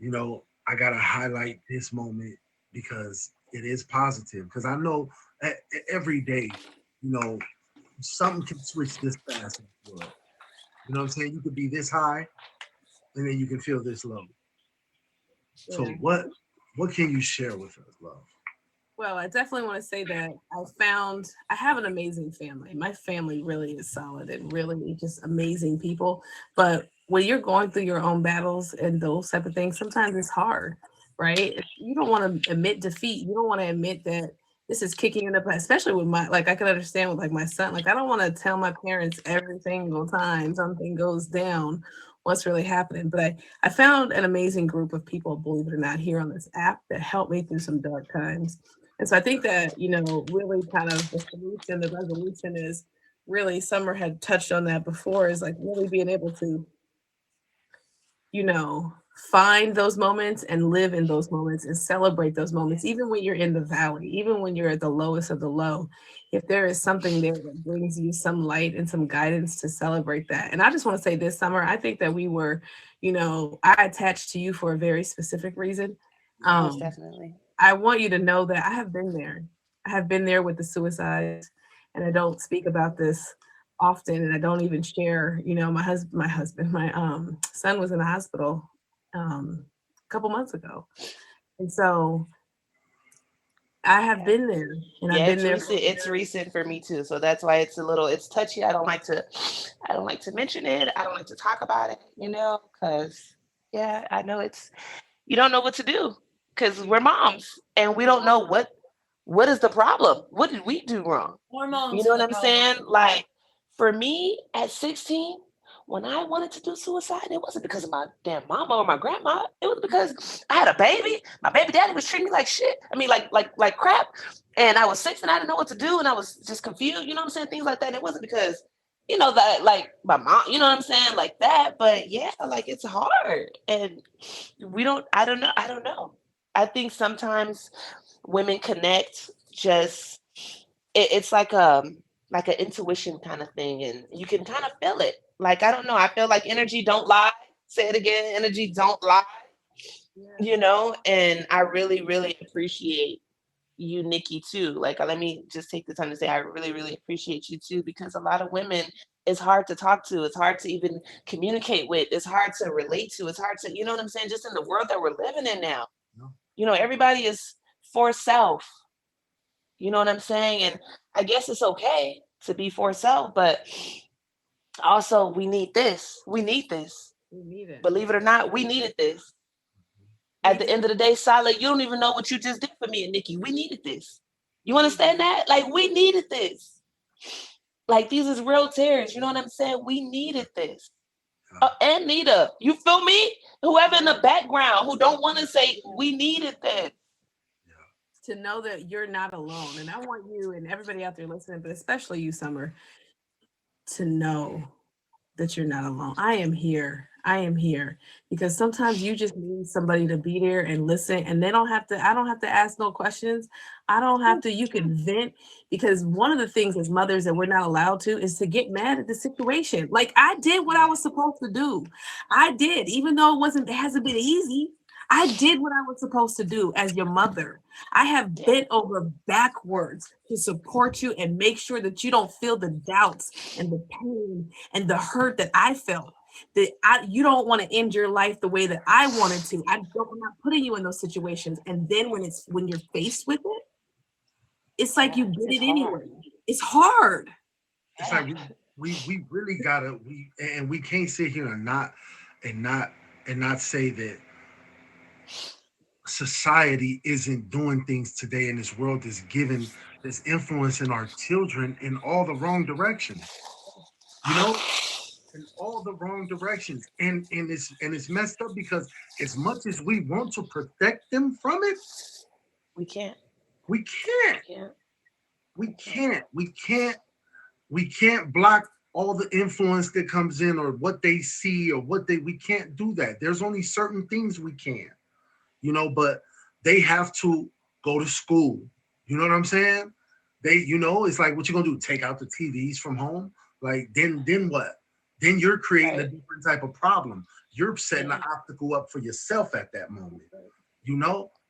I gotta highlight this moment because it is positive. Because I know every day, you know, something can switch this fast in the world. You know what I'm saying? You could be this high and then you can feel this low. So Yeah. what can you share with us, love? Well, I definitely want to say that I have an amazing family. My family really is solid and really just amazing people. But when you're going through your own battles and those type of things, sometimes it's hard, right? You don't want to admit defeat. You don't want to admit that this is kicking in the butt, especially with like I can understand with like my son. Like I don't want to tell my parents every single time something goes down what's really happening. But I found an amazing group of people, believe it or not, here on this app that helped me through some dark times. And so I think that, really kind of the solution, the resolution is really, Summer had touched on that before, is like really being able to, you know, find those moments and live in those moments and celebrate those moments, even when you're in the valley, even when you're at the lowest of the low. If there is something there that brings you some light and some guidance to celebrate that. And I just want to say this, Summer, I think that we were, I attached to you for a very specific reason. Most definitely. I want you to know that I have been there. I have been there with the suicides, and I don't speak about this often, and I don't even share. My son was in the hospital a couple months ago, and so I have been there, and Yeah, I've been it's there. recent. It's recent for me too. So that's why it's touchy. I don't like to mention it. I don't like to talk about it, because yeah, I know you don't know what to do because we're moms and we don't know what is the problem. What did we do wrong? You Hormones know are what the I'm problem. saying? Like for me at 16, when I wanted to do suicide, it wasn't because of my damn mama or my grandma. It was because I had a baby. My baby daddy was treating me like shit. I mean, like crap. And I was 6 and I didn't know what to do, and I was just confused. You know what I'm saying? Things like that. And it wasn't because that like my mom. You know what I'm saying? Like that. But yeah, like it's hard, and we don't. I don't know. I don't know. I think sometimes women connect just it's like an intuition kind of thing and you can kind of feel it. Like I don't know, I feel like energy don't lie. Say it again, energy don't lie. And I really really appreciate you, Nikki, too. Like let me just take the time to say I really really appreciate you too, because a lot of women, it's hard to talk to, it's hard to even communicate with, it's hard to relate to, it's hard to, you know what I'm saying, just in the world that we're living in now. Everybody is for self. You know what I'm saying? And I guess it's okay to be for self, but also we need this. We need this. We need it. Believe it or not, we needed this. At the end of the day, Solid, you don't even know what you just did for me and Nikki. We needed this. You understand that? Like we needed this. Like these is real tears. You know what I'm saying? We needed this. And Nita, you feel me? Whoever in the background who don't want to say we needed this. to know that you're not alone. And I want you and everybody out there listening, but especially you, Summer, to know that you're not alone. I am here. I am here because sometimes you just need somebody to be there and listen, and they don't have to, I don't have to ask no questions. I don't have to, you can vent, because one of the things as mothers that we're not allowed to is to get mad at the situation. Like, I did what I was supposed to do. I did, even though it hasn't been easy. I did what I was supposed to do as your mother. I have bent over backwards to support you and make sure that you don't feel the doubts and the pain and the hurt that I felt. That you don't want to end your life the way that I wanted to. I'm not putting you in those situations. And then when you're faced with it, it's like you did it anyway. It's hard. It's like we really gotta we can't sit here and not say that society isn't doing things today in this world that's giving this influencing our children in all the wrong directions. You know, in all the wrong directions. And it's messed up because as much as we want to protect them from it, We can't. we can't. Yeah. We can't block all the influence that comes in or what they see or we can't do that. There's only certain things we can, but they have to go to school. You know what I'm saying? It's like, what you gonna do? Take out the TVs from home? Like, then what? Then you're creating a different type of problem. You're setting an obstacle up for yourself at that moment,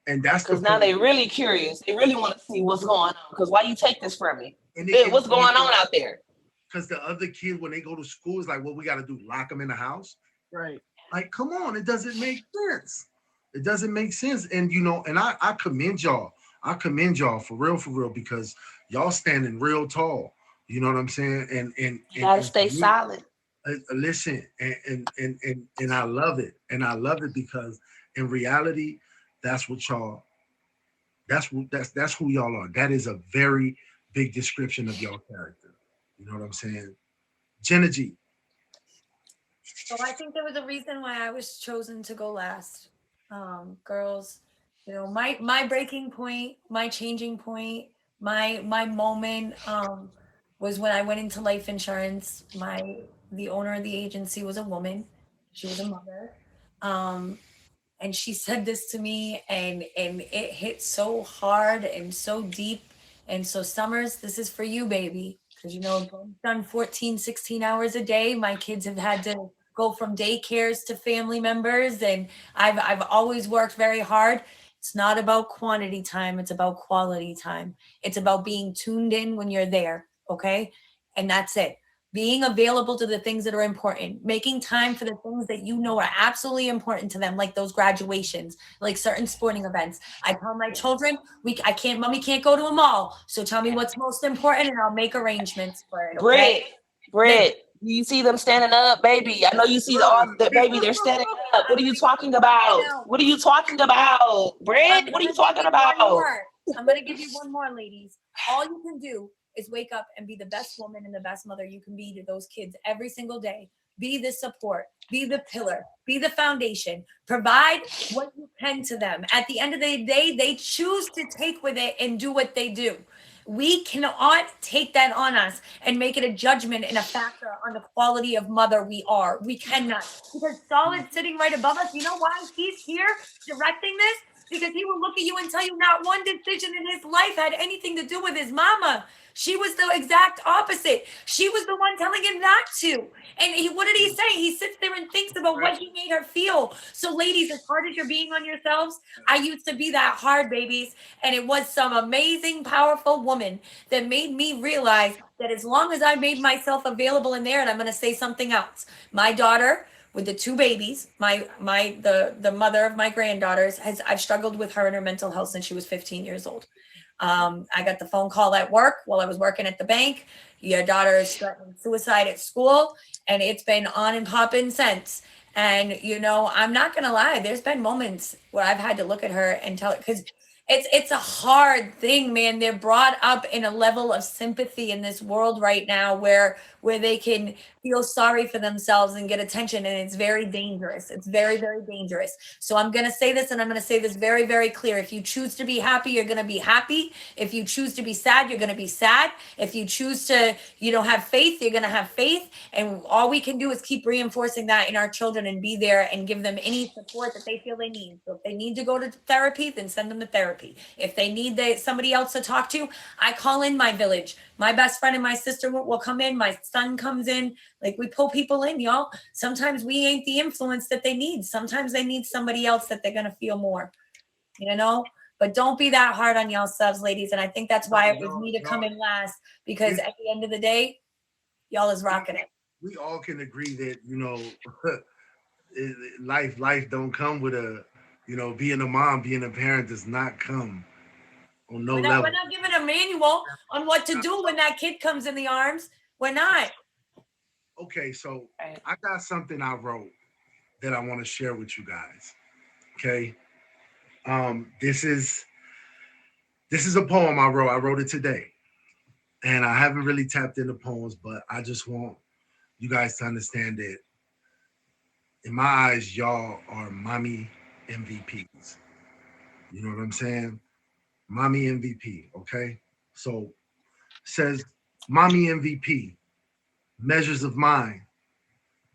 and that's because now they're really curious. They really want to see what's going on. Because why you take this from me? What's going on out there? Because the other kid, when they go to school, is like, what we got to do? Lock them in the house? Right. Like, come on, it doesn't make sense. It doesn't make sense. And and I commend y'all. I commend y'all for real, because y'all standing real tall. You know what I'm saying? And you gotta stay solid. Listen, and I love it. And I love it because in reality, that's what y'all, that's who y'all are. That is a very big description of y'all character. You know what I'm saying? Jenna G. So I think there was a reason why I was chosen to go last. Girls, my breaking point, my changing point, my moment was when I went into life insurance. The owner of the agency was a woman. She was a mother. And she said this to me, and it hit so hard and so deep. And so, Summers, this is for you, baby. Because, I've done 14, 16 hours a day. My kids have had to go from daycares to family members. And I've always worked very hard. It's not about quantity time. It's about quality time. It's about being tuned in when you're there. Okay. And that's it. Being available to the things that are important, making time for the things that are absolutely important to them, like those graduations, like certain sporting events. I tell my children, mommy can't go to a mall. So tell me what's most important and I'll make arrangements for it. Okay? Britt, you see them standing up, baby. I know you see baby, they're standing up. What are you talking about? What are you talking about? Britt, what are you talking about? I'm going to give you one more, ladies. All you can do is wake up and be the best woman and the best mother you can be to those kids every single day. Be the support, be the pillar, be the foundation, provide what you can to them. At the end of the day, they choose to take with it and do what they do. We cannot take that on us and make it a judgment and a factor on the quality of mother we are. We cannot. Because Solid sitting right above us, you know why he's here directing this? Because he will look at you and tell you not one decision in his life had anything to do with his mama. She was the exact opposite. She was the one telling him not to. And what did he say? He sits there and thinks about what he made her feel. So ladies, as hard as you're being on yourselves, I used to be that hard, babies. And it was some amazing, powerful woman that made me realize that as long as I made myself available in there, and I'm going to say something else, my daughter with the two babies, the mother of my granddaughters, I've struggled with her and her mental health since she was 15 years old. I got the phone call at work while I was working at the bank. Your daughter is threatening suicide at school, and it's been on and popping since. And, I'm not going to lie. There's been moments where I've had to look at her and tell her, because it's a hard thing, man. They're brought up in a level of sympathy in this world right now where where they can feel sorry for themselves and get attention. And it's very dangerous. It's very, very dangerous. So I'm going to say this, and I'm going to say this very, very clear. If you choose to be happy, you're going to be happy. If you choose to be sad, you're going to be sad. If you choose to, have faith, you're going to have faith. And all we can do is keep reinforcing that in our children and be there and give them any support that they feel they need. So if they need to go to therapy, then send them to therapy. If they need somebody else to talk to, I call in my village. My best friend and my sister will come in. My son comes in. Like, we pull people in, y'all. Sometimes we ain't the influence that they need. Sometimes they need somebody else that they're going to feel more, But don't be that hard on y'all subs, ladies. And I think that's why it was me to come in last, because at the end of the day, y'all is rocking it. We all can agree that, life don't come with being a mom, being a parent does not come on no level. We're not giving a manual on what to do when that kid comes in the arms. We're not. Okay, so I got something I wrote that I want to share with you guys. Okay. This is a poem I wrote. I wrote it today. And I haven't really tapped into poems, but I just want you guys to understand that in my eyes, y'all are mommy MVPs. You know what I'm saying? Mommy MVP, okay? So it says, mommy MVP, measures of mine,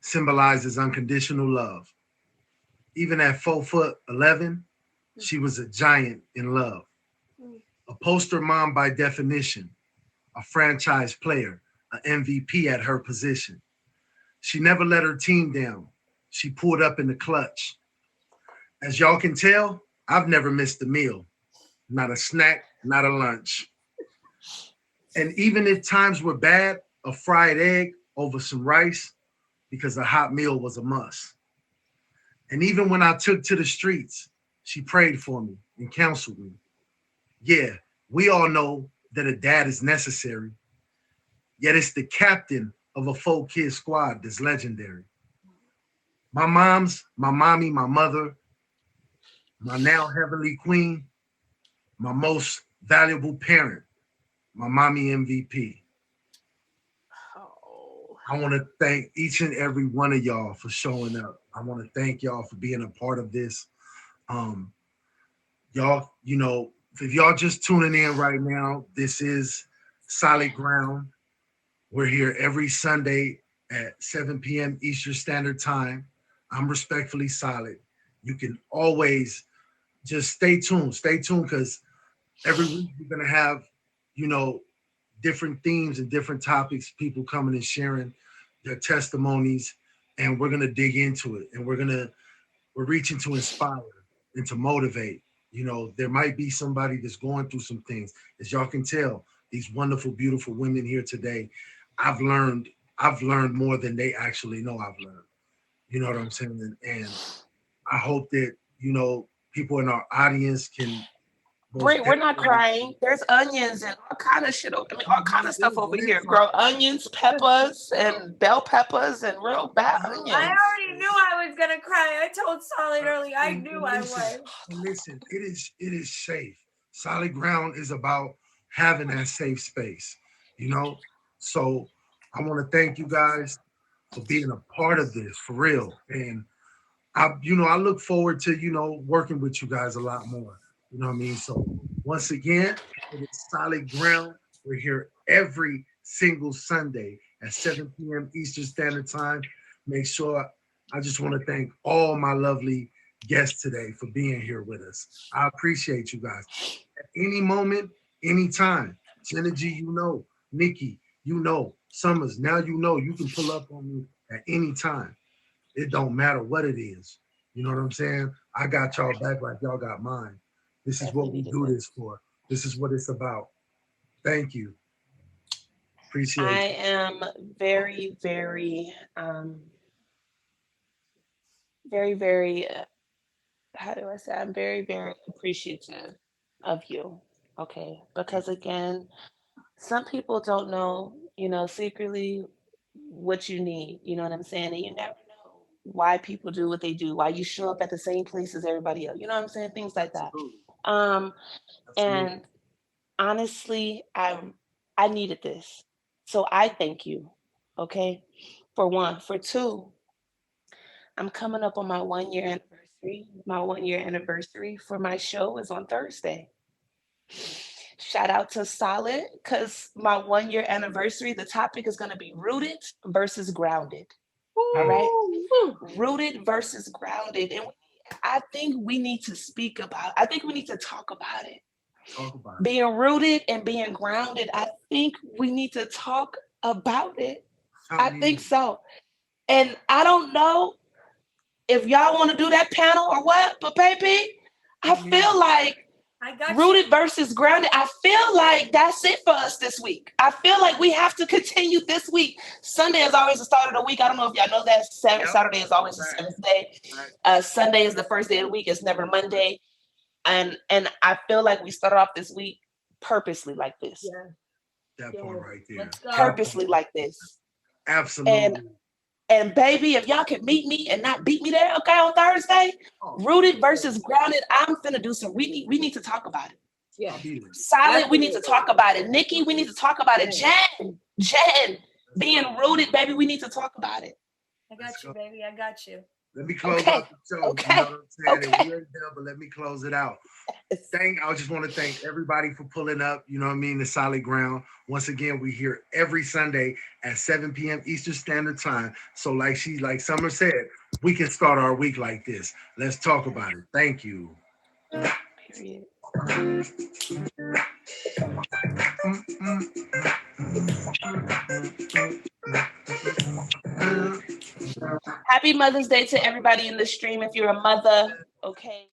symbolizes unconditional love. Even at 4'11", she was a giant in love. A poster mom by definition, a franchise player, an MVP at her position. She never let her team down. She pulled up in the clutch. As y'all can tell, I've never missed a meal. Not a snack, not a lunch. And even if times were bad, a fried egg over some rice, because a hot meal was a must. And even when I took to the streets, she prayed for me and counseled me. Yeah, we all know that a dad is necessary, yet it's the captain of a 4-kid squad that's legendary. My mom's, my mommy, my mother, my now heavenly queen, my most valuable parent, my mommy MVP. I want to thank each and every one of y'all for showing up. I want to thank y'all for being a part of this. Y'all, if y'all just tuning in right now, this is Solid Ground. We're here every Sunday at 7 p.m. Eastern Standard Time. I'm respectfully Solid. You can always just stay tuned because every week we're going to have, different themes and different topics, people coming and sharing their testimonies, and we're going to dig into it. And we're reaching to inspire and to motivate. There might be somebody that's going through some things. As y'all can tell, these wonderful, beautiful women here today, I've learned more than they actually know I've learned. You know what I'm saying? And I hope that, people in our audience can. Great, we're not crying. There's onions and all kind of shit. All kind of stuff over here. Grow onions, peppers, and bell peppers, and real bad onions. I already knew I was gonna cry. I told Solid earlier. I knew I was. Listen, it is safe. Solid Ground is about having that safe space. So I want to thank you guys for being a part of this, for real. And I look forward to working with you guys a lot more. You know what I mean? So once again, it is Solid Ground. We're here every single Sunday at 7 p.m. Eastern Standard Time. Make sure, I just want to thank all my lovely guests today for being here with us. I appreciate you guys. At any moment, anytime. Synergy, Nikki, Summers, now you can pull up on me at any time. It don't matter what it is. You know what I'm saying? I got y'all back like y'all got mine. This is what we do this for. This is what it's about. Thank you. Appreciate it. I am very, very, very, very, how do I say? I'm very, very appreciative of you. Okay. Because again, some people don't know, secretly what you need. You know what I'm saying? And you never know why people do what they do, why you show up at the same place as everybody else. You know what I'm saying? Things like that. Absolutely. And honestly, I needed this. So I thank you. okay? For one. For two, I'm coming up on my 1 year anniversary. My 1 year anniversary for my show is on Thursday. Shout out to Solid, because my 1 year anniversary, the topic is going to be rooted versus grounded. All right. Woo. Rooted versus grounded. And I think we need to speak about, I think we need to talk about it. Talk about it. Being rooted and being grounded. I think we need to talk about it. I think so. And I don't know if y'all want to do that panel or what, but baby, I feel like I got rooted you. versus grounded. I feel like that's it for us this week. I feel like we have to continue this week. Sunday is always the start of the week. I don't know if y'all know that. Yep. Saturday is always the seventh day. Sunday is the first day of the week. It's never Monday. And I feel like we started off this week purposely like this. Yeah. That part right there. Let's go. Purposely like this. Absolutely. And baby, if y'all can meet me and not beat me there, okay, on Thursday, rooted versus grounded, I'm finna do some. We need to talk about it. Yeah. Solid, we need to talk about it. Nikki, we need to talk about it. Jen, being rooted, baby, we need to talk about it. I got you, baby. I got you. Let me close Okay, out the show. okay, You know what I'm saying? okay. We're done, but let me close it out. I just want to thank everybody for pulling up, you know what I mean, the solid ground. Once again, we here every Sunday at 7 p.m. Eastern Standard Time. So like Summer said, we can start our week like this. Let's talk about it. Thank you. Period. Happy Mother's Day to everybody in the stream. If you're a mother, okay.